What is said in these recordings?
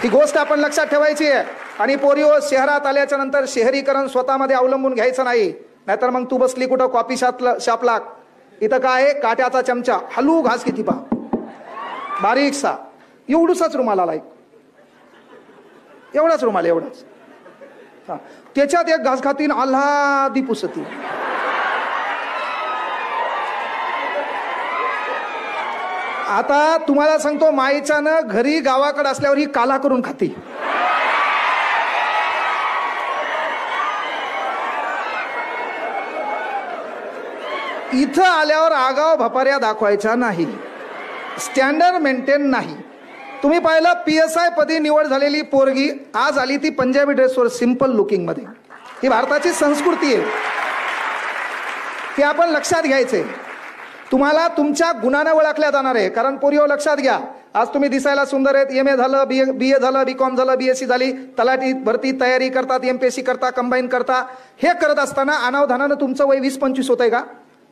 ही गोष्ट आपण लक्षात ठेवायची आहे. आणि पोरिओ, शहरात आल्याच्या नंतर शहरीकरण स्वतःमध्ये अवलंबून घ्यायचं नाही. नाहीतर मग तू बसली कुठं कॉफी शॉपला, इथं काय आहे, काट्याचा चमचा हलू घास किती पा बारीकसा, एवढूसाच रुमाल आलाय, एवढाच रुमाल, एवढाच. त्याच्यात एक घास खातीन आल्हादी पुसती. आता तुम्हाला सांगतो, माईच्यानं घरी गावाकडे असल्यावर ही काला करून खाती. इथं आल्यावर आगाव भपाऱ्या दाखवायच्या नाही, स्टँडर्ड मेंटेन नाही. तुम्ही पाहिलं, PSI पदी निवड झालेली पोरगी आज आली ती पंजाबी ड्रेसवर, सिंपल लुकिंग मध्ये. ही भारताची संस्कृती आहे, ते आपण लक्षात घ्यायचे. तुम्हाला तुमच्या गुणाने ओळखल्या जाणार आहे. कारण पोरिओ लक्षात घ्या, आज तुम्ही दिसायला सुंदर आहेत, MA झालं, BA झालं, BCom झालं, BSc झाली, तलाठी भरती तयारी करतात, MPSC करता, कंबाईन करता. हे करत असताना अनावधानानं तुमचं वय 20-25 होतंय का?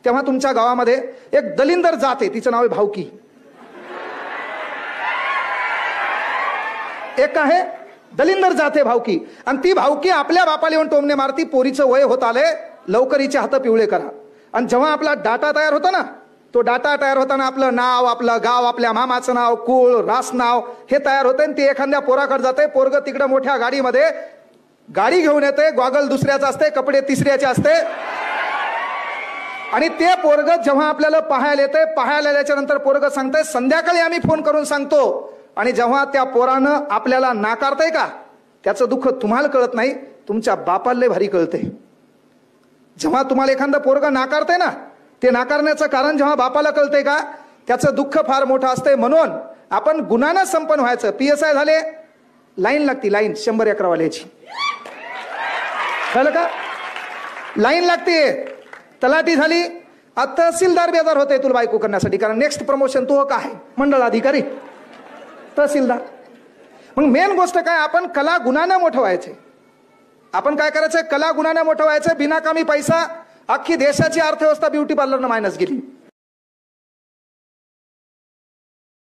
तेव्हा तुमच्या गावामध्ये एक दलिंदर जात आहे, तिचं नाव आहे भावकी. एक आहे दलिंदर जाते भावकी, आणि ती भावकी आपल्या बापाला येऊन टोमणे मारती, पोरीचं वय होत आले, लवकर हिचे हात पिवळे करा. आणि जेव्हा आपला डाटा तयार होतो ना, तो डाटा तयार होताना आपलं नाव, आपलं गाव, आपल्या मामाचं नाव, कुळ, रास नाव हे तयार होते. आणि ते एखाद्या पोराकडे जाते, पोरग तिकडे मोठ्या गाडीमध्ये गाडी घेऊन येते, गॉगल दुसऱ्याचं असते, कपडे तिसऱ्याचे असते. आणि ते पोरग जेव्हा आपल्याला पाहायला येते, पाहायला आल्याच्या नंतर पोरग सांगतंय, संध्याकाळी आम्ही फोन करून सांगतो. आणि जेव्हा त्या पोरानं आपल्याला नाकारतंय का, त्याचं दुःख तुम्हाला कळत नाही, तुमच्या बापाला लय भारी कळते. जेव्हा तुम्हाला एखादं पोरग नाकारतंय ना, ते नाकारण्याचं कारण जेव्हा बापाला कळतंय का, त्याचं दुःख फार मोठं असतंय. म्हणून आपण गुणानं संपन्न व्हायचं. PSI झाले, लाईन लागती, लाईन 100 एकरावाल्याची, कळलं का? लाईन लागते. तलाठी झाली, तहसीलदार बेजार होते तुला बायको करण्यासाठी, कारण नेक्स्ट प्रमोशन तो काय, मंडळ अधिकारी, तहसीलदार. मग मेन गोष्ट काय, आपण कला गुणानं मोठं व्हायचे. आपण काय करायचं, कला गुणानं मोठं व्हायचं. बिनाकामी पैसा, अख्खी देशाची अर्थव्यवस्था ब्युटी पार्लरनं मायनस गेली.